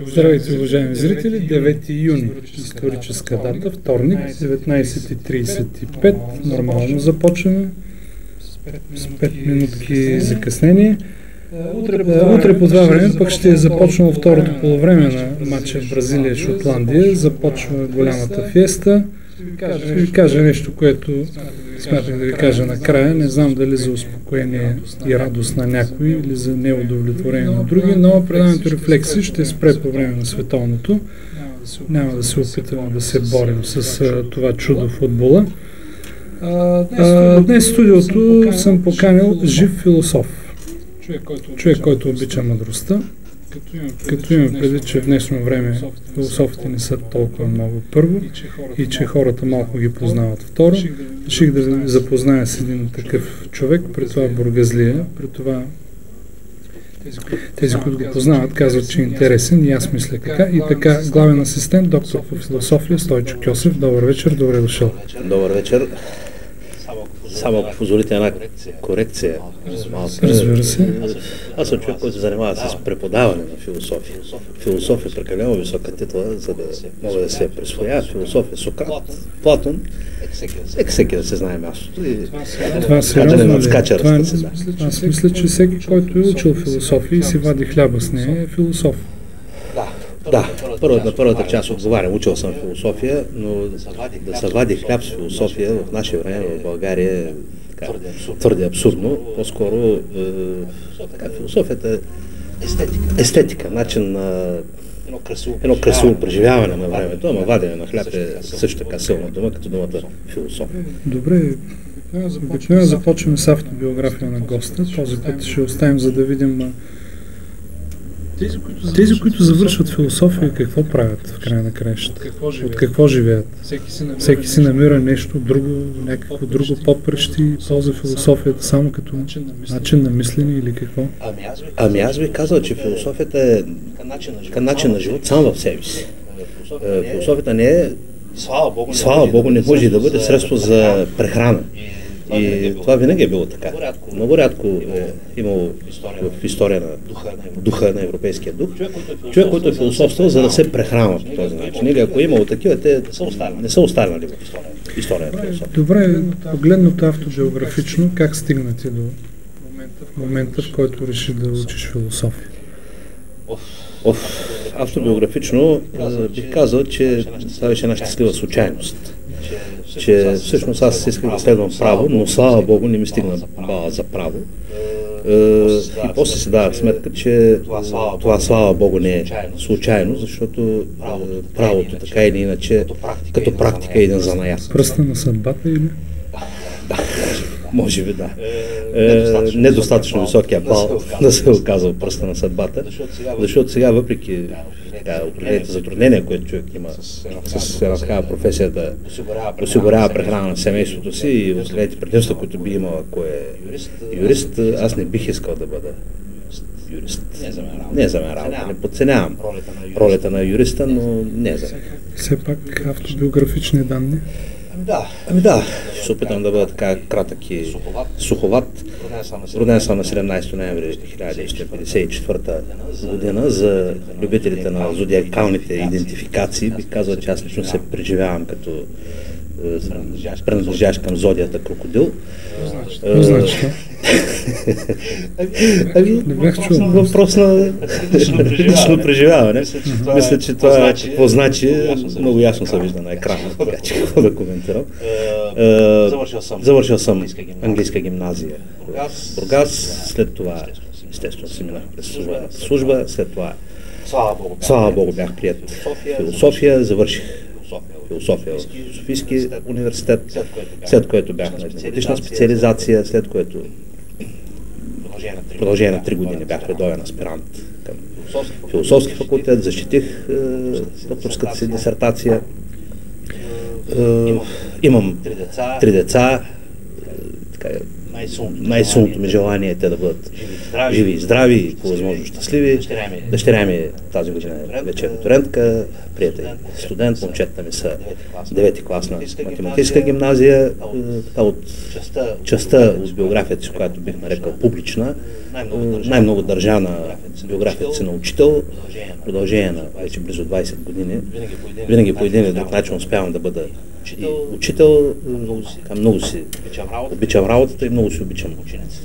Здравейте, уважаеми зрители! 9 юни, историческа дата, вторник, 19:35. Нормално започваме с 5 минутки закъснение. Утре по това време пък ще е започнало второто полувреме на матча Бразилия-Шотландия. Започва голямата фиеста. Ще ви кажа нещо, което смятах да ви кажа накрая. Не знам дали за успокоение и радост на някои или за неудовлетворение на други, но предаването Рефлекси ще спре по време на световното. Няма да се опитваме да се борим с това чудо футбола. Днес в студиото съм поканил жив философ. Човек, който обича мъдростта. Като имам предвид, че в днешно време философите не са толкова много първо и че хората малко ги познават второ, реших да ви запозная с един такъв човек, при това бургазлия, при това тези, които го познават, казват, че е интересен и аз мисля така. И така, главен асистент, доктор по философия Стойчо Кьосев. Добър вечер, добре дошъл. Добър вечер. Само ако позволите една корекция. Разбира се. Аз съм човек, който занимава с преподаване на философия. Философия е прекалено висока титла, за да мога да се присвоя. Философия Сократ, Платон, всеки да се знае мястото. Това сериозно ли? Аз мисля, че всеки, който е учил философия и си вади хляба с нея, е философ. Да, на първата част отговарям. Учил съм философия, но да се вади хляб с философия в наше време в България е твърде абсурдно. По-скоро философията е естетика, начин на едно красиво преживяване на времето, ама вадене на хляб е също така силна дума, като думата философия. Добре, обикновено започваме с автобиография на госта. Този път ще оставим, за да видим тези, които завършват философия, какво правят в края на краищата? От какво живеят? Всеки си намира нещо друго, някакво друго попреще и ползва философията само като начин на мислене или какво? Ами аз ви казал, че философията е начин на живот сам в себе си. Философията не е, слава Богу, не може да бъде средство за прехрана. И това винаги е било така. Много рядко е имало в история на духа на европейския дух човек, който е философствал, за да се прехранва по този начин. Или ако е имало такива, те не са останали в история на философия. Добре, погледнато автобиографично, как стигнати до момента, в който реши да учиш философия? Автобиографично бих казал, че това беше една щастлива случайност. Че всъщност аз исках да следвам право, но слава Богу не ми стигна бала за право. И после си давах сметка, че това слава Богу не е случайно, защото правото така или иначе като практика е един занаят. Пръста на съдбата или? Да, може би да. Недостатъчно високия бал да се оказва пръста на съдбата, защото сега въпреки определените затруднения, които човек има с една такава професия да осигурява прехрана на семейството си и определените предимства, които би имал, ако е юрист, аз не бих искал да бъда юрист. Не за мен работа, не подценявам ролята на юриста, но не за мен. Все пак автобиографични данни? Ами да, ще се опитам да бъда така кратък и суховат. Роден съм на 17 ноември 1954 година. За любителите на зодиакалните идентификации бих казал, че аз лично се преживявам като принадлежащ към зодията крокодил. Значи това? Въпрос на лично преживяване. Мисля, че това какво значи, много ясно се вижда на екрана, така че какво да коментирам. Завършил съм английска гимназия в Бургас, след това естествено си минах през служба, след това слава Богу бях приет в философия, завърших философия в Софийски университет, след което бях на едногодишна специализация, след което в продължение на 3 години бях редовен аспирант към философски факултет, защитих докторската си дисертация. Имам 3 деца, най-силното ми желание е те да бъдат живи и здрави и по възможно щастливи. Дъщеря ми тази година вече е абитуриентка, приятел студент, момчетата ми са 9-ти клас на математическа гимназия. Така от частта от биографията си, която бих нарекал публична, най-много държа на биографията си на учител, в продължение на вече близо 20 години. Винаги по един или друг начин успявам да бъда и учител, много си обичам работата и много си обичам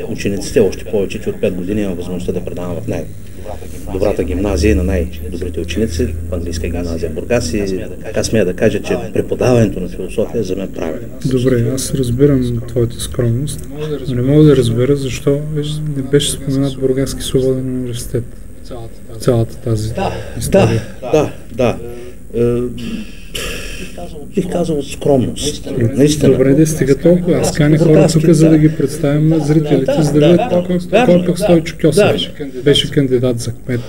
учениците, още повече, че от 5 години имам възможността да предавам в най-добрата гимназия на най-добрите ученици, в английска гимназия Бургас, и така смея да кажа, че преподаването на философия за мен прави. Добре, аз разбирам твоята скромност, но не мога да разбера защо не беше споменат Бургаски свободен университет. Цялата тази история. Да. Бих казал от скромност. Наистина. Добре, да стига толкова. Аз каня хора тук, за да ги представим на зрителите, за да видят кой пък Стойчо Кьосев беше кандидат за кмет.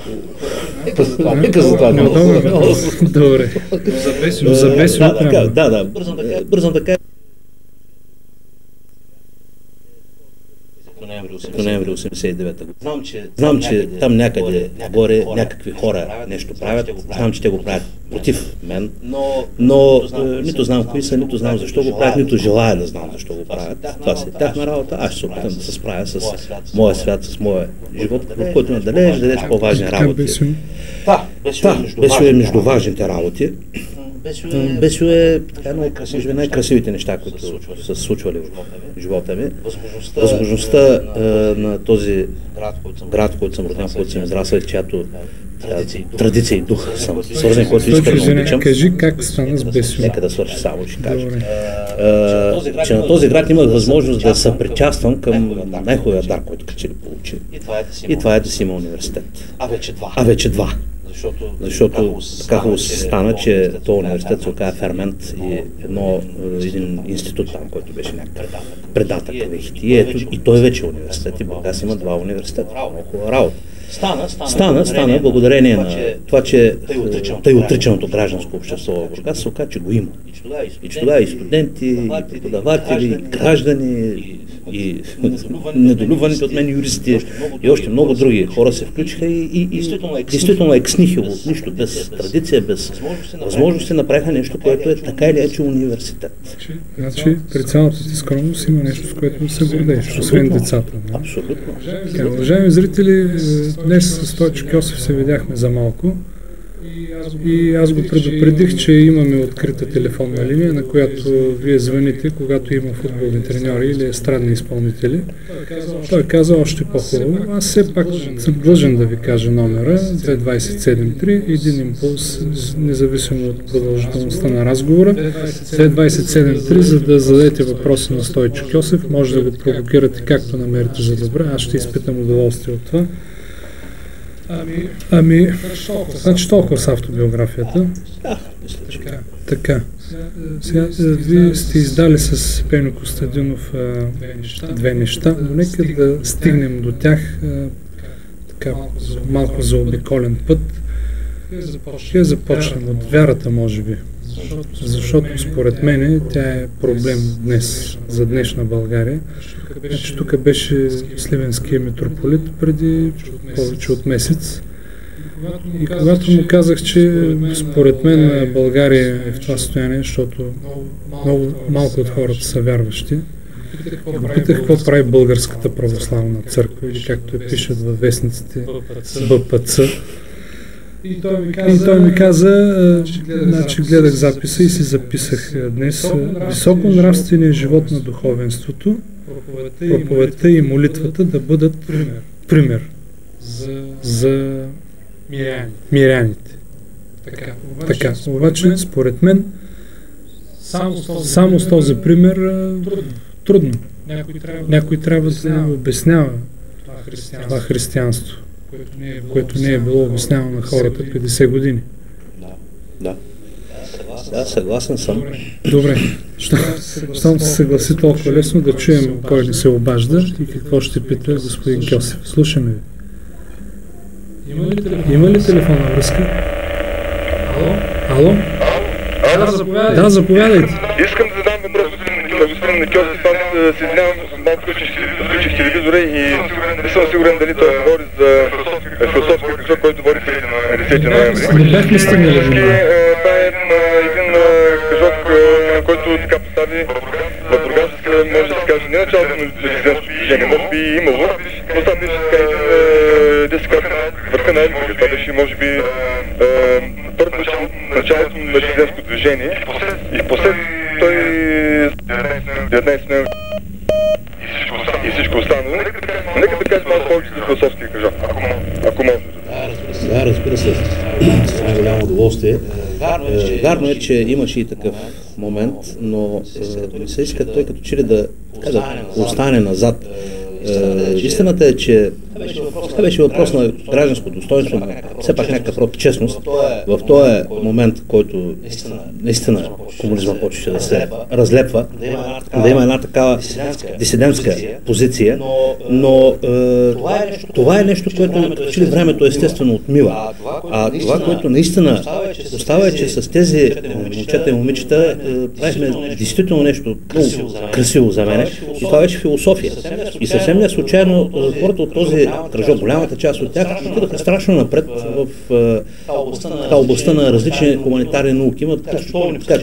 Добре. За Бесио. Да. Бързам да кажа. Ноември 89-та година. Знам, че там някъде горе някакви хора нещо правят. Знам, че те го правят против мен, но нито знам кои са, нито знам защо го правят, нито желая да знам защо го правят. Това си тяхна работа. Аз ще се опитам да се справя с моя свят, с моя живот, в който на далеч по-важни работи. Бесио е между важните работи. Бесио е може би най-красивите неща, които са се случвали в живота ми. Възможността на този град, в който съм роден, в който съм израсъл, чиято традиция и дух съм свързан, който искрено обичам. Кажи как стана с Бесио. Нека да свърши само, ще кажа. Че на този град имах възможност да се причаствам към най-хубавия дар, който качели получи. И това е да си има университет. А вече два. Защото така хубаво се стана, че този университет се оказа фермент и един институт там, който беше някакъв предатък. И той вече е университет, и Бургас има два университета. Много хубава работа. Стана благодарение на това, че тъй отричаното гражданско общество в Бургас се оказа, че го има. И че тогава и студенти, и преподаватели, и граждани, и недолюбваните от мен юристи, и още много други хора се включиха и действително екснихило от нищо, без традиция, без възможности направиха нещо, което е така или иначе университет. Значи, при цялата ти скромност има нещо, с което се гордееш, освен децата. Абсолютно. Уважаеми зрители, днес с Стойчо Кьосев се видяхме за малко. И аз го предупредих, че имаме открита телефонна линия, на която вие звъните, когато има футболни треньори или естрадни изпълнители. Той каза още по-хубаво. Аз все пак съм длъжен да ви кажа номера 2273, един импулс, независимо от продължителността на разговора. 2273, за да зададете въпроси на Стойчо Кьосев, може да го провокирате както намерите за добре. Аз ще изпитам удоволствие от това. Значи толкова с автобиографията. Така. Сега вие сте издали с Пеньо Костадинов две неща, но нека да стигнем до тях така малко заобиколен път. Ще започнем от вярата, може би. Защото според мен тя е проблем днес, за днешна България. Значи тук беше сливенския митрополит преди повече от месец. И когато му казах, че според мен България е в това състояние, защото много малко от хората са вярващи, го питах какво прави Българската православна църква, или както я пишат във вестниците БПЦ. И той ми каза, значи гледах записа и си записах днес, високо нравствения живот на духовенството, проповедта и молитвата да бъдат пример за миряните. Така, обаче според мен само с този пример трудно. Някой трябва да обяснява това християнство, което не е било обяснявано на хората 50 години. Да, съгласен съм. Добре. Щом се съгласи толкова лесно, да чуем кой не се обажда и какво ще пита господин Кьосев. Слушаме ви. Има ли телефонна връзка? Алло? Да, заповядайте. Да, заповядайте. Искам да задам въпрос, господин Кьосев. спирам на киоск, там се извинявам, малко включих телевизора и не съм сигурен дали той говори за философския кръжок, който води преди на 10 ноември. Това е един кръжок, който така постави в Бургас, може да се каже, не началото на дисидентското движение, може би и имало, но това беше така един, да се каже, върха на айсберга. Това беше, може би, първо началото на дисидентското движение и впоследствие той 19 ноември и всичко останало. Нека да кажем малко повече за философския кръжок, ако може. Да, разбира се, с най-голямо удоволствие. Вярно е, че имаше и такъв момент, но ми се иска той като че ли да остане назад. Истината е, че това беше въпрос на гражданско достоинство, все пак някакъв род честност. В този момент, който наистина комунизма почваше да се разлепва, да има една такава дисидентска позиция, но това е нещо, което че ли времето естествено отмива. А това, което наистина остава е, че с тези момчета и момичета правихме действително нещо много красиво за мене и това беше философия. И съвсем не случайно хората от този кръжок, голямата част от тях отидаха страшно напред в областта на различни хуманитарни науки. Имат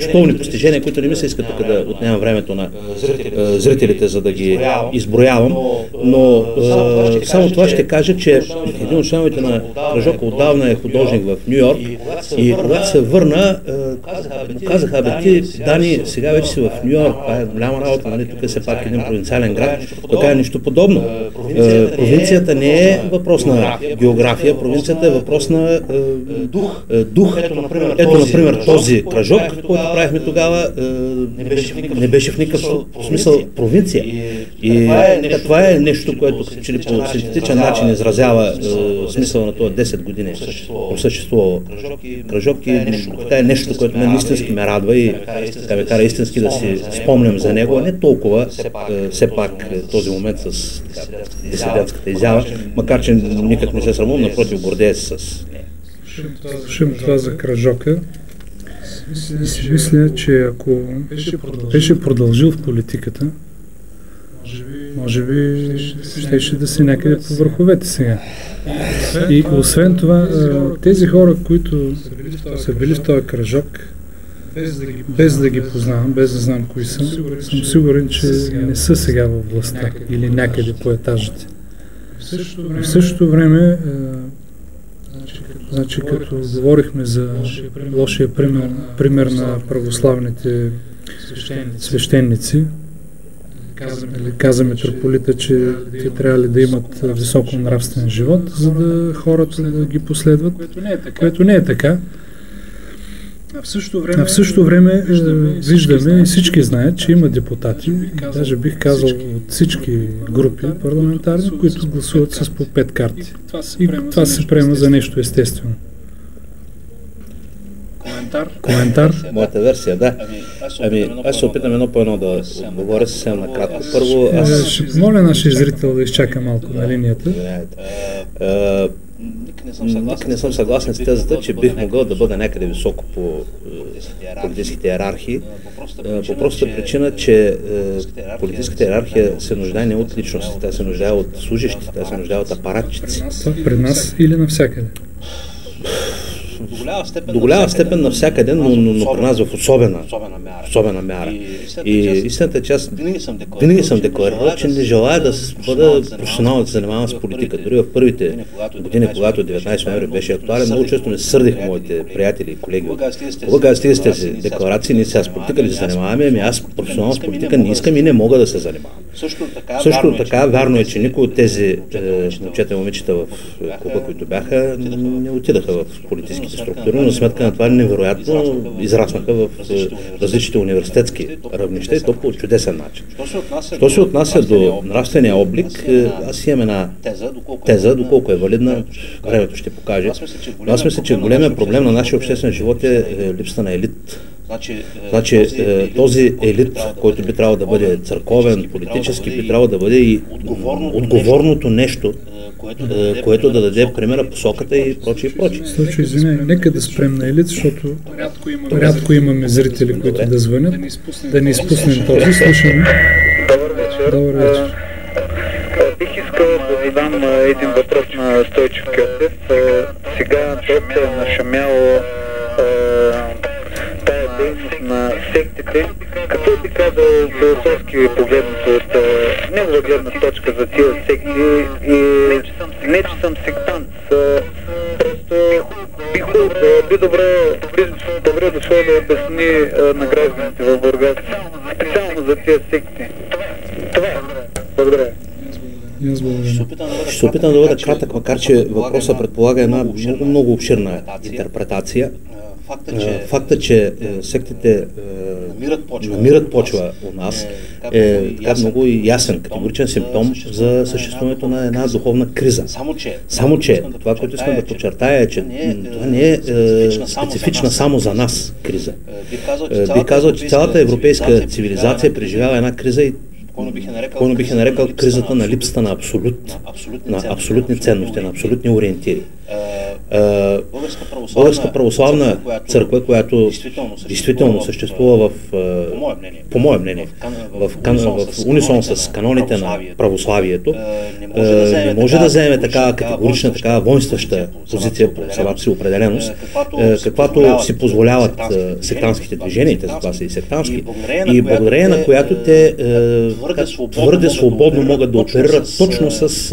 чутовни постижения, които не ми се иска тук да отнемам времето на зрителите, за да ги изброявам, но само това ще кажа, че един от членовете на кръжока отдавна е художник в Ню Йорк и когато се върна, казаха, ти, Дани, сега вече си в Ню Йорк, това е голяма работа, нали, тук е все пак един провинциален град, така е нищо подобно. Провинцията не е въпрос на география, провинцията е въпрос на дух. Ето, например, този кръжок, който правихме тогава, не беше в никакъв смисъл провинция. И това е нещо, което по синтетичен начин изразява смисъла на това 10 години съществува кръжок и така е нещо, което мен истински ме радва и така ме кара истински да си спомням за него, а не толкова все пак този момент с дисидентската изява, макар че никак не се срамувам, напротив, гордея се с нея. Слушам това за кръжока и си мисля, че ако беше продължил в политиката, може би щеше да си някъде по върховете сега. И освен това, тези хора, които са били в този кръжок, без да ги познавам, без да знам кои съм сигурен, че не са сега във властта или някъде по етажите. В същото време, значи като говорихме за лошия пример на православните свещеници, каза митрополита, че те трябвали да имат високо нравствен живот, за да хората да ги последват, което не е така. А в същото време виждаме и всички знаят, че има депутати, даже бих казал от всички групи парламентарни, които гласуват с по 5 карти. И това се приема за нещо естествено. Коментар? Моята версия, да. Аз ще опитам едно по едно да говоря съвсем накратко. Първо, ще помоля нашия зрител да изчака малко на линията. Никак не съм съгласен с тезата, че бих могъл да бъда някъде високо по политическите иерархии, по простата причина, че политическата иерархия се нуждае не от личности, тя се нуждае от служащи, тя се нуждае от апаратчици. Пред нас или навсякъде? До голяма степен навсякъде, но при нас в особена мяра. И истината е, че аз винаги съм декларирал, че не желая да бъда професионално да се занимавам с политика. Дори в първите години, когато 19 ноември беше актуален, много често не сърдих моите приятели и колеги. Кога стига с тези декларации, ние сега с политика ли се занимаваме, ами аз професионално с политика не искам и не мога да се занимавам. Също така, вярно е, че никой от тези момчета и момичета в клуба, които бяха, не отидаха в политическите структури, но сметка на това невероятно израснаха в различните университетски равнища и то по чудесен начин. Що се отнася до нравствения облик, аз имам една теза, доколко е валидна, времето ще покаже. Но аз мисля, че големият проблем на нашия обществен живот е липсата на елит Значи този елит, който би трябвало да бъде църковен, политически, би трябвало да бъде и отговорното нещо, което да даде примера, посоката и прочие. Случай, извиняй, нека да спрем на елит, защото рядко имаме зрители, които да звънят. Да не изпуснем този. Слушаме. Добър вечер. Бих искал да задам един въпрос на Стойчо Кьосев. Сега доста е нашумяло тая дейност на сектите. Какво би казал философски погледнато от негова гледна точка за тия секти? И не, че съм сектант, просто би добре дошло да обясни на гражданите в Бургас, специално за тия секти. Това е. Благодаря. Ще се опитам да бъда кратък, макар че въпросът предполага една много обширна интерпретация. Факта, че сектите намират почва у нас е така много ясен, категоричен симптом за съществуването на една духовна криза. Само че това, което искам да подчертая е, че това не е специфична само за нас криза. Бих казал, че цялата европейска цивилизация преживява една криза и който бих нарекал кризата на липсата на абсолютни ценности, на абсолютни ориентири. Българска православна църква, която действително съществува по мое мнение, в унисон с каноните на православието, не може да вземе такава категорична, такава воинстваща позиция по самата си определеност, каквато си позволяват сектантските движения, те затова са и сектантски, и благодарение на която те твърде свободно могат да оперират точно с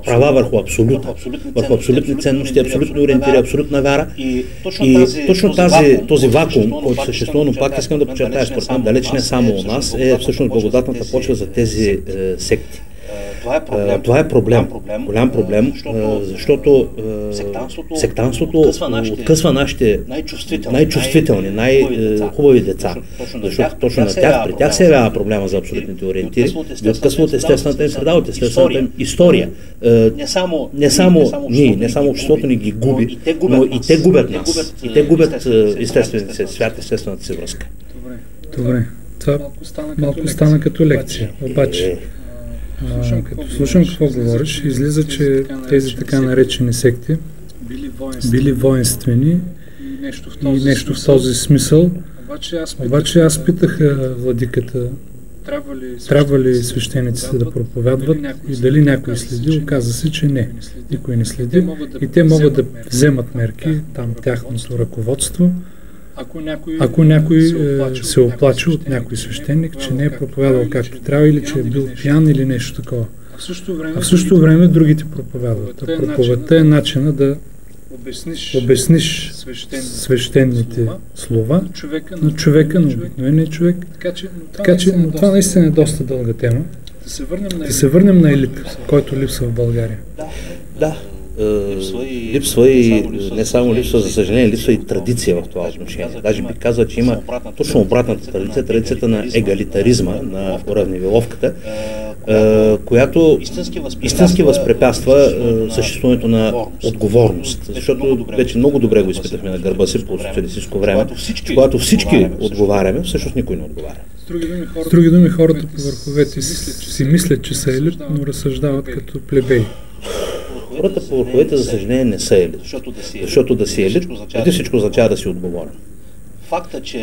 права върху абсолюта, върху абсолютни ценности, абсолютни ориентири, абсолютна вяра. И точно този вакуум, който съществува, но пак искам да подчертая, според мен далеч не само у нас, е всъщност благодатната почва за тези секти. Това е проблем, голям проблем, защото сектанството откъсва нашите най-чувствителни, най-хубави деца. Защото точно при тях се явява проблема за абсолютните ориентири, да откъсва от естествената им среда, от естествената им история. Не само обществото ни ги губи, но и те губят нас. И те губят естествения си свят, естествената си връзка. Добре. Това малко стана като лекция, обаче като слушам какво говориш, излиза, че тези така наречени секти били воинствени и нещо в този смисъл. Обаче аз питах владиката, трябва ли свещениците да проповядват и дали някой следи. Оказа се, че не. Никой не следи и те могат да вземат мерки, там тяхното ръководство. Ако някой се оплаче от някой свещеник, че не е проповядал както трябва или че е бил пиян или нещо такова. А в същото време другите проповядват. А проповедта е начина да обясниш свещените слова на човека, на обикновения човек. Така че но това наистина е доста дълга тема. Да се върнем на елит, който липсва в България. Да. Липсва и не само липсва, за съжаление, липсва и традиция в това отношение. Даже бих казал, че има точно обратната традиция, традицията на егалитаризма, на уравниловката, която истински възпрепятства съществуването на отговорност. Защото вече много добре го изпитахме на гърба си по социалистическо време, че когато всички отговаряме, всъщност никой не отговаря. С други думи, хората по върховете си мислят, че са елит, но разсъждават като плебеи. Хората по върховете, за съжаление, не са елит. Защото да си елит, преди всичко означава да си отговорен.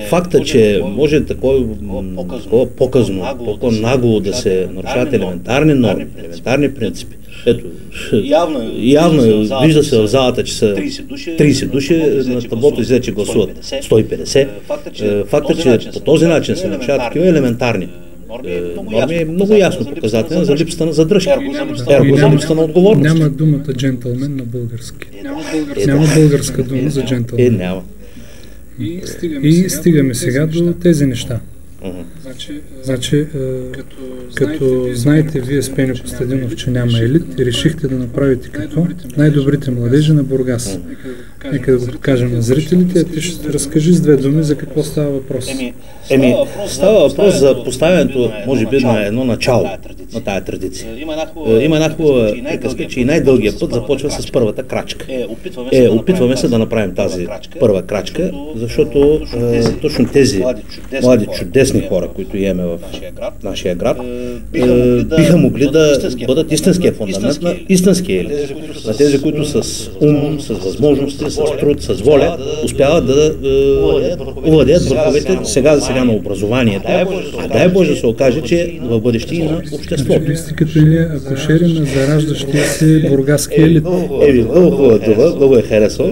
Факта, че може такова показно, по-нагло да се нарушават елементарни норми, елементарни принципи. Ето, явно вижда се в залата, че са 30 души, на таблото излезе, че гласуват 150. Факта, че по този начин се нарушават такива елементарни норми е много ясно показателен за липсата на задръжка, за липсата на отговорност. Няма думата джентълмен на български. Няма българска дума за джентълмен. Няма. И стигаме сега до тези неща. Значи, като знаете вие с Пеньо Костадинов, че няма елит и решихте да направите като най-добрите младежи на Бургас. Нека да го покажем на зрителите, а ти ще разкажи с две думи за какво става въпрос. Става въпрос за поставянето, може би, на едно начало на тая традиция. Има една хубава приказка, че и най-дългият път започва с първата крачка. Опитваме се да направим тази първа крачка, защото точно тези млади чудесни хора, които имаме в нашия град, биха могли да бъдат истинския фундамент на истинския елит. На тези, които с ум, с възможности, с труд, с воля успяват да овладеят върховете сега на образованието, а дай Боже да се окаже, че в бъдеще и на обществото. Вие сте като или акушери на зараждащия се бургаски елит. Много хубава дума, много е харесал.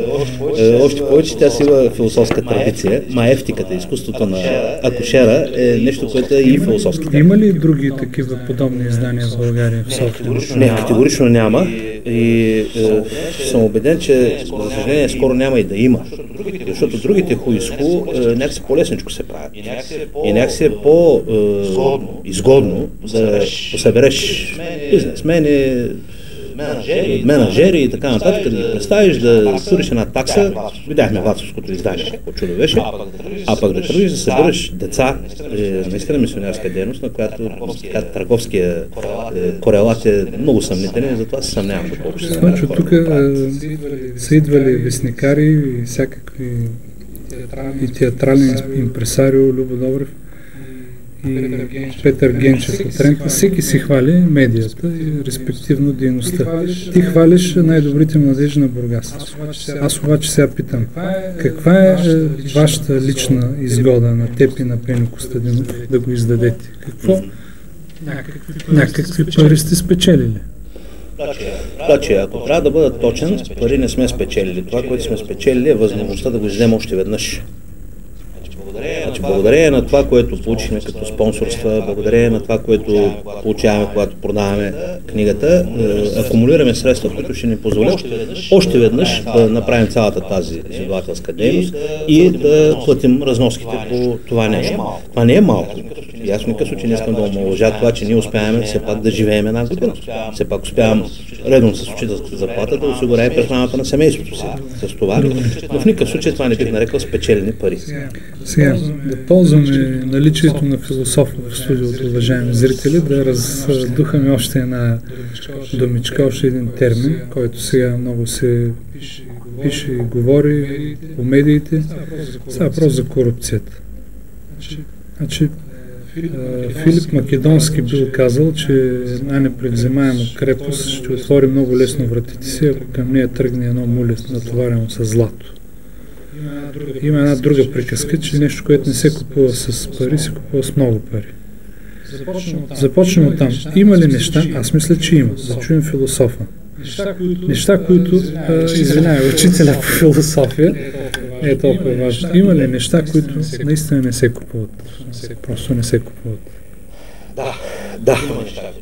Още повече тя си има философска традиция. Маевтиката, изкуството на акушера е нещо, което е и философски. Има ли други такива подобни издания в България, в София? Не, категорично няма. И съм убеден, че за съжаление скоро няма и да има. Защото другите хуиско някакси по-лесничко се правят. И някакси е по-изгодно да посъбереш бизнесмени, менеджери и така нататък, да ги представиш, да туриш една такса. Видяхме Вацовското издание, какво чудо беше. А пък да тръгнеш да събираш деца, наистина мисионерска дейност, на която търговския корелат е много съмнителен, затова се съмнявам доколко ще се намерят хора. Тук са идвали вестникари и всякакви и театрален импресарио Любо Добрев и Петър Генчев от Рента. Всеки си хвали медията и респективно дейността. Ти хвалиш най-добрите младежи на Бургас. Аз обаче сега питам, каква е вашата лична изгода на теб и на Пеню Костадинов да го издадете? Какво? Някакви пари сте спечелили? Значи, ако трябва да бъда точен, пари не сме спечелили. Това, което сме спечелили, е възможността да го издадем още веднъж. Значи, благодарение на това, което получихме като спонсорства, благодарение на това, което получаваме, когато продаваме книгата, акумулираме средства, които ще ни позволят още веднъж да направим цялата тази изследователска дейност и да платим разноските по това нещо. Това не е малко. И аз в никакъв случай не искам да омаловажа това, че ние успяваме все пак да живеем една година. Все пак успявам редно с учителската заплата да осигуряем прехраната на семейството си с това. Но в никакъв случай това не бих нарекал спечелени пари. Сега, да ползваме наличието на философ в студиото, уважаеми зрители, да раздухаме още една думичка, още един термин, който сега много се пише и говори по медиите. Става въпрос за корупцията. Значи, Филип Македонски бил казал, че една непревземаема крепост ще отвори много лесно вратите си, ако към нея тръгне едно муле натоварено с злато. Има една друга приказка, че нещо, което не се купува с пари, се купува с много пари. Започнем от там. Има ли неща? Аз мисля, че има. Да чуем философа. Неща, които, извинявай, учителя по философия, не е толкова важно. Има ли неща, които наистина не се купуват? Просто не се купуват. Да,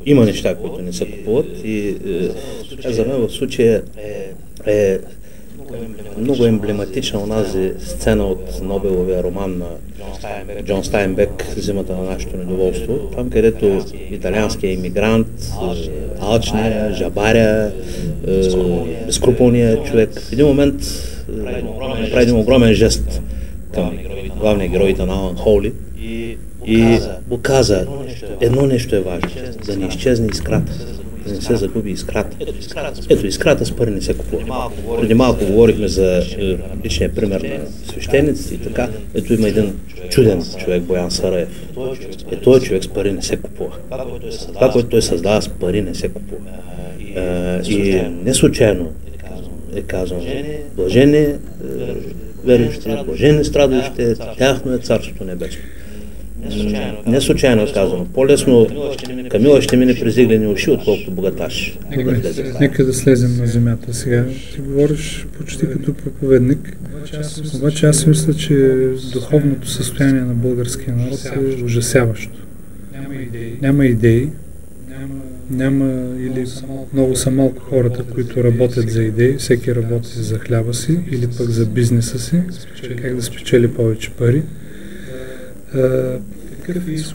има неща, които не се купуват и за мен в случая е много емблематична онази сцена от Нобеловия роман на Джон Стайнбек "Зимата на нашето недоволство", там където италианският имигрант, алчния, жабаря, безскрупулният човек в един момент направи един огромен жест към главния герой Алън Хоули и му каза: едно нещо е важно, да не изчезне искрата, да не се загуби искрата. Ето, искрата с пари не се купува. Преди малко говорихме за личния пример на свещениците и така. Ето има един чуден човек, Боян Сараев. Този човек с пари не се купува. Това, което той създава, с пари не се купува. И не случайно е казано: блажени верующи, блажени страдащите, тяхно е Царството небесно. Не случайно е казано. По-лесно Камила ще мине през иглени уши, отколкото богаташ. Добре, нека да слезем на земята сега. Ти говориш почти като проповедник, обаче аз мисля, че духовното състояние на българския народ е ужасяващо. Няма идеи, или много са малко хората, които работят за идеи, всеки работи за хляба си или пък за бизнеса си, как да спечели повече пари.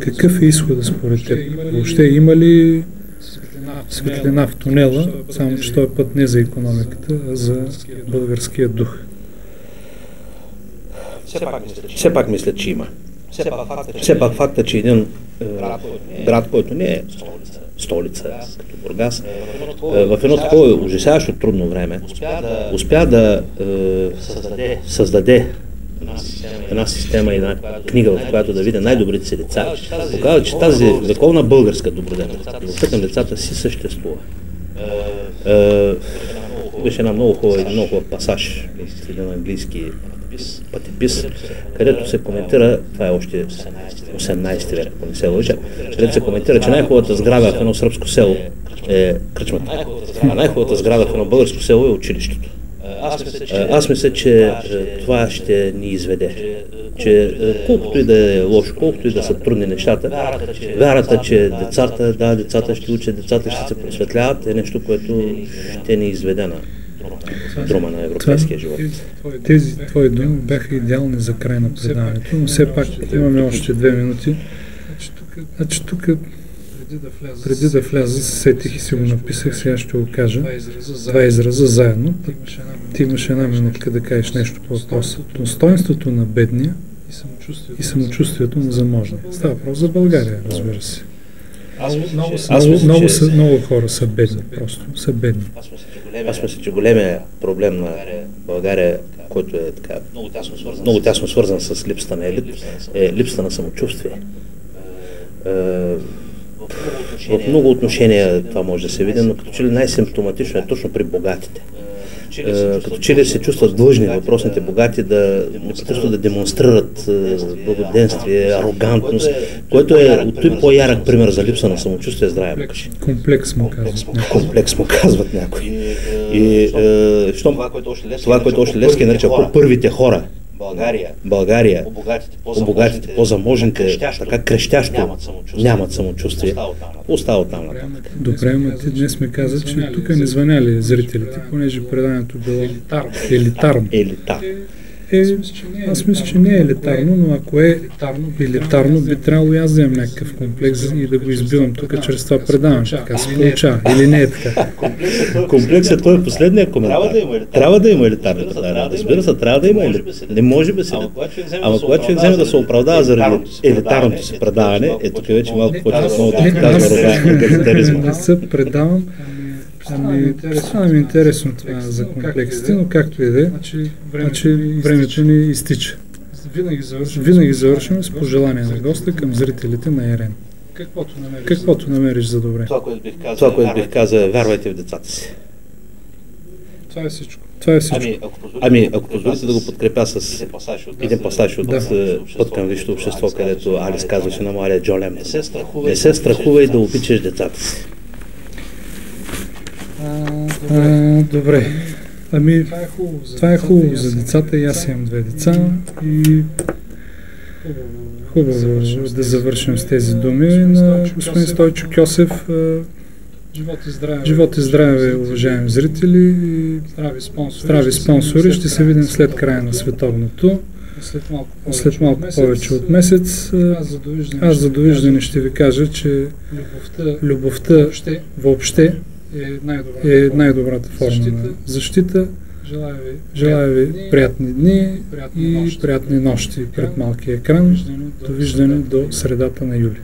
Какъв е изходът според теб? Въобще има ли светлина в тунела, само че този път не за икономиката, а за българския дух? Все пак мисля, че има. Все пак факта, че един град, който не е столица, като Бургас, в едно такова ужасяващо трудно време, успя да създаде една система и една книга, в която да видя най-добрите си деца, показва, че тази вековна българска добродетел, любовта към децата си съществува. Беше една много хубав пасаж в един английски пътепис, където се коментира, това е още 18 век, ако не се лъжа, където се коментира, че най-хубавата сграда в едно сръбско село е кръчмата, а най-хубавата сграда в едно българско село е училището. Аз мисля, че това ще ни изведе, че колкото и да е лошо, колкото и да са трудни нещата, вярата, че децата ще учат, децата ще се просветляват, е нещо, което ще ни изведе на друма на европейския живот. Тези твои думи бяха идеални за край на предаването, но все пак имаме още 2 минути. Значи тук, преди да вляза, се сетих и си го написах, сега ще го кажа. Два израза заедно. Ти имаш една минутка да кажеш нещо по въпроса. Достоинството на бедния и самочувствието на заможния. Става въпрос за България, разбира се. Много хора са бедни, просто са бедни. Аз мисля, че големият проблем на България, който е така много тясно свързан с липсата на елит, е липсата на самочувствие. В много отношения това може да се види, но като че ли най-симптоматично е точно при богатите. Като че ли се чувстват длъжни въпросните богати да непрекъснато да демонстрират благоденствие, арогантност, което е от той по-ярък пример за липса на самочувствие, здраве покажи. Комплекс му казват някой. И това, което още Левски нарича първите хора, България, по-богатите, по-заможните, така крещящо нямат самочувствие. Остава оттам нататък. Добре, но ти днес ми каза, че тук не звъняли зрителите, понеже преданието било елитарно. Аз мисля, че не е елитарно, но ако е елитарно, би трябвало и аз да имам някакъв комплекс и да го избивам тук чрез това предаване. Така се получава. Или не е така? Комплексът той е последния коментар. Трябва да има елитарно предаване. Разбира се, трябва да има елитарно. Не може би се. Ама когато човек вземе да се оправдава заради елитарното си предаване, тук вече малко почва отново да се казва егалитаризма. Не се предавам. Стана ми интересно това за комплексите, но както и да е, значи времето ни изтича. Винаги завършваме с пожелание на госта към зрителите на ЕРН. Каквото намериш за добре. Това, което бих казал, вярвайте в децата си. Това е всичко. Ако позволите да го подкрепя с един пасаж от Път към висшето общество, където Алис казваше на младия Джо Лемптън: не се страхувай да обичаш децата си. Добре. Това е хубаво за децата и аз имам 2 деца и хубаво да завършим с тези думи на господин Стойчо Кьосев. Живот и здраве, уважаеми зрители и здрави спонсори. Ще се видим след края на световното. След малко повече от месец. Аз за довиждане ще ви кажа, че любовта въобще е най-добрата форма на защита. Желая ви приятни дни и приятни нощи пред малкия екран. Довиждане до средата на юли.